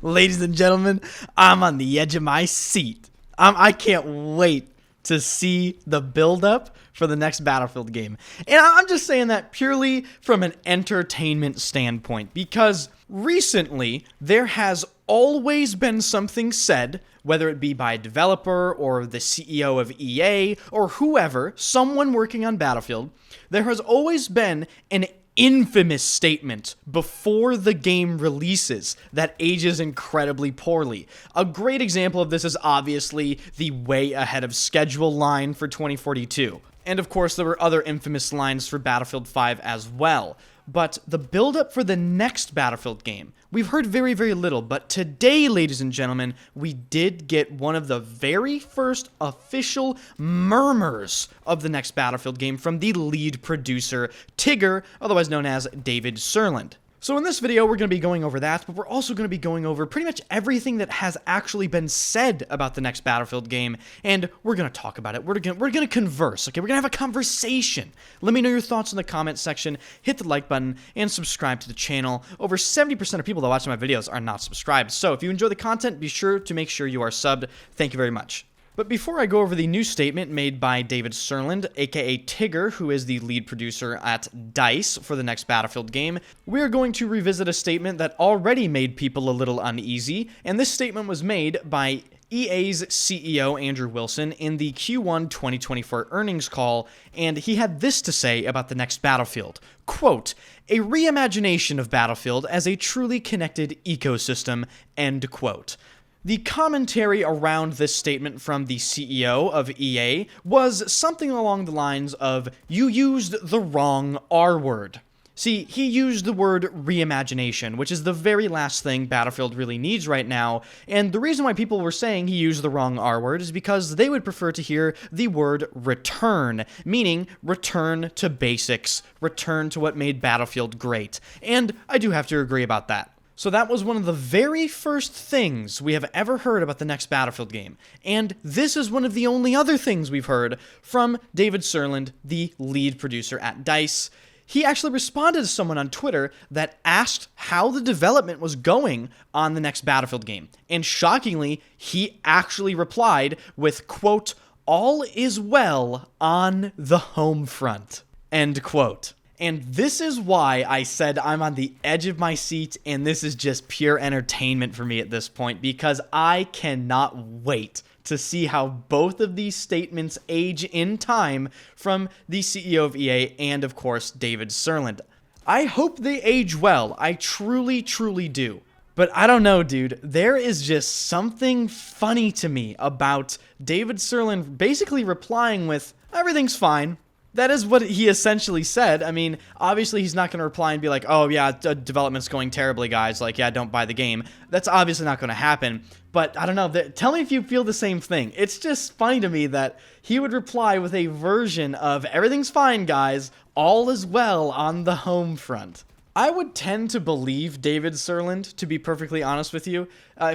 Ladies and gentlemen, I'm on the edge of my seat. I can't wait to see the build-up for the next Battlefield game. And I'm just saying that purely from an entertainment standpoint, because recently there has always been something said, whether it be by a developer or the CEO of EA or whoever, someone working on Battlefield, there has always been an infamous statement before the game releases that ages incredibly poorly. A great example of this is obviously the way ahead of schedule line for 2042. And of course, there were other infamous lines for Battlefield 5 as well. But the build-up for the next Battlefield game, we've heard very, very little, but today, ladies and gentlemen, we did get one of the very first official murmurs of the next Battlefield game from the lead producer, Tigger, otherwise known as David Sirlin. So in this video, we're going to be going over that, but we're also going to be going over pretty much everything that has actually been said about the next Battlefield game, and we're going to talk about it. We're going to converse, okay? We're going to have a conversation. Let me know your thoughts in the comment section, hit the like button, and subscribe to the channel. Over 70% of people that watch my videos are not subscribed, so if you enjoy the content, be sure to make sure you are subbed. Thank you very much. But before I go over the new statement made by David Sirlin, aka Tigger, who is the lead producer at DICE for the next Battlefield game, we are going to revisit a statement that already made people a little uneasy, and this statement was made by EA's CEO Andrew Wilson in the Q1 2024 earnings call, and he had this to say about the next Battlefield. Quote, "A reimagination of Battlefield as a truly connected ecosystem," end quote. The commentary around this statement from the CEO of EA was something along the lines of, "You used the wrong R word." See, he used the word reimagination, which is the very last thing Battlefield really needs right now, and the reason why people were saying he used the wrong R word is because they would prefer to hear the word return, meaning return to basics, return to what made Battlefield great, and I do have to agree about that. So that was one of the very first things we have ever heard about the next Battlefield game, and this is one of the only other things we've heard from David Sirlin, the lead producer at DICE. He actually responded to someone on Twitter that asked how the development was going on the next Battlefield game, and shockingly, he actually replied with, quote, "All is well on the home front," end quote. And this is why I said I'm on the edge of my seat, and this is just pure entertainment for me at this point, because I cannot wait to see how both of these statements age in time from the CEO of EA and, of course, David Sirlin. I hope they age well. I truly, truly do. But I don't know, dude. There is just something funny to me about David Sirlin basically replying with, "Everything's fine." That is what he essentially said. I mean, obviously he's not going to reply and be like, "Oh yeah, development's going terribly, guys. Like, yeah, don't buy the game." That's obviously not going to happen. But I don't know. Tell me if you feel the same thing. It's just funny to me that he would reply with a version of, "Everything's fine, guys. All is well on the home front." I would tend to believe David Sirlin, to be perfectly honest with you.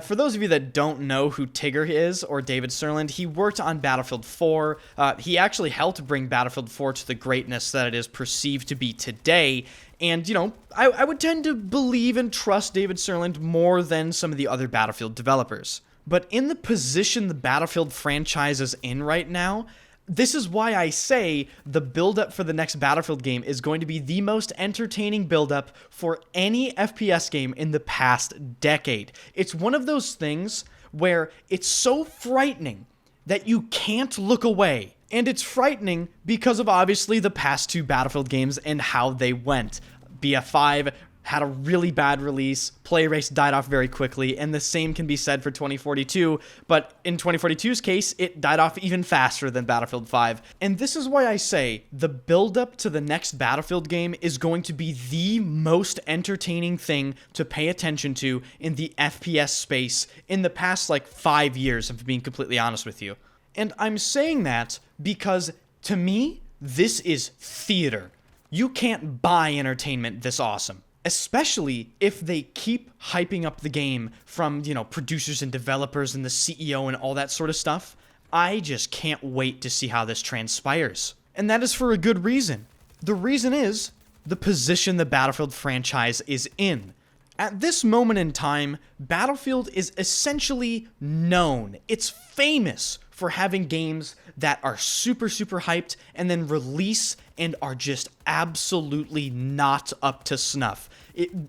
For those of you that don't know who Tigger is, or David Sirlin, he worked on Battlefield 4. He actually helped bring Battlefield 4 to the greatness that it is perceived to be today. And, you know, I would tend to believe and trust David Sirlin more than some of the other Battlefield developers. But in the position the Battlefield franchise is in right now, this is why I say the build-up for the next Battlefield game is going to be the most entertaining build-up for any FPS game in the past decade. It's one of those things where it's so frightening that you can't look away. And it's frightening because of obviously the past two Battlefield games and how they went. BF5 had a really bad release, play race died off very quickly, and the same can be said for 2042, but in 2042's case, it died off even faster than Battlefield 5. And this is why I say the build-up to the next Battlefield game is going to be the most entertaining thing to pay attention to in the FPS space in the past, 5 years, if I'm being completely honest with you. And I'm saying that because, to me, this is theater. You can't buy entertainment this awesome. Especially if they keep hyping up the game from, producers and developers and the CEO and all that sort of stuff. I just can't wait to see how this transpires. And that is for a good reason. The reason is the position the Battlefield franchise is in. At this moment in time, Battlefield is essentially known. It's famous for having games that are super, super hyped and then release and are just absolutely not up to snuff.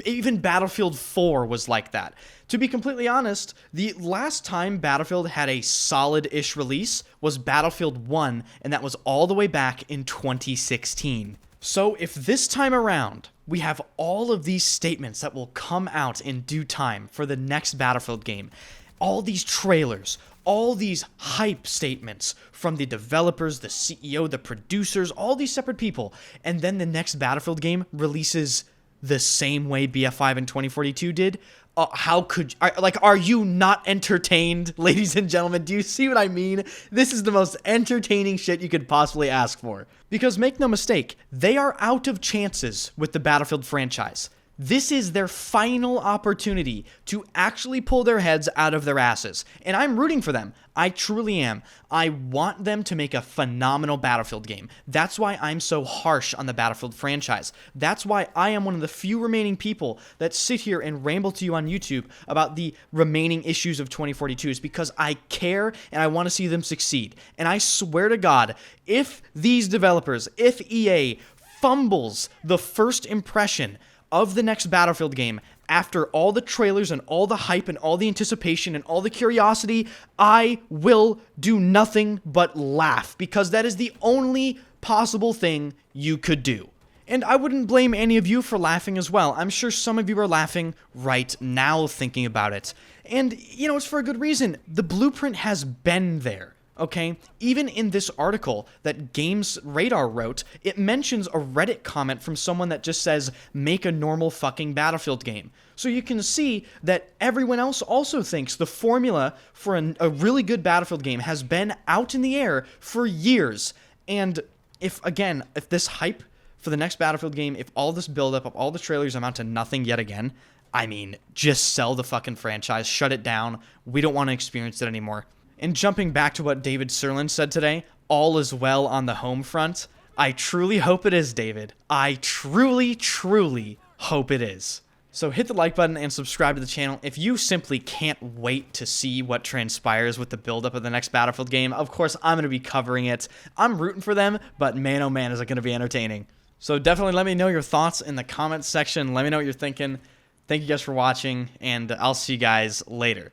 Even Battlefield 4 was like that. To be completely honest, the last time Battlefield had a solid-ish release was Battlefield 1, and that was all the way back in 2016. So if this time around, we have all of these statements that will come out in due time for the next Battlefield game, all these trailers, all these hype statements from the developers, the CEO, the producers, all these separate people, and then the next Battlefield game releases the same way BF5 in 2042 did, are you not entertained, ladies and gentlemen? Do you see what I mean? This is the most entertaining shit you could possibly ask for. Because make no mistake, they are out of chances with the Battlefield franchise. This is their final opportunity to actually pull their heads out of their asses. And I'm rooting for them. I truly am. I want them to make a phenomenal Battlefield game. That's why I'm so harsh on the Battlefield franchise. That's why I am one of the few remaining people that sit here and ramble to you on YouTube about the remaining issues of 2042, is because I care and I want to see them succeed. And I swear to God, if these developers, if EA fumbles the first impression of the next Battlefield game after all the trailers and all the hype and all the anticipation and all the curiosity, I will do nothing but laugh, because that is the only possible thing you could do. And I wouldn't blame any of you for laughing as well. I'm sure some of you are laughing right now thinking about it. And, you know, it's for a good reason. The blueprint has been there. Okay, even in this article that Games Radar wrote, it mentions a Reddit comment from someone that just says, make a normal fucking Battlefield game. So you can see that everyone else also thinks the formula for a really good Battlefield game has been out in the air for years. And if this hype for the next Battlefield game, if all this buildup of all the trailers amount to nothing yet again, I mean, just sell the fucking franchise, shut it down. We don't want to experience it anymore. And jumping back to what David Sirlin said today, all is well on the home front. I truly hope it is, David. I truly, truly hope it is. So hit the like button and subscribe to the channel if you simply can't wait to see what transpires with the buildup of the next Battlefield game. Of course, I'm going to be covering it. I'm rooting for them, but man, oh man, is it going to be entertaining. So definitely let me know your thoughts in the comments section. Let me know what you're thinking. Thank you guys for watching, and I'll see you guys later.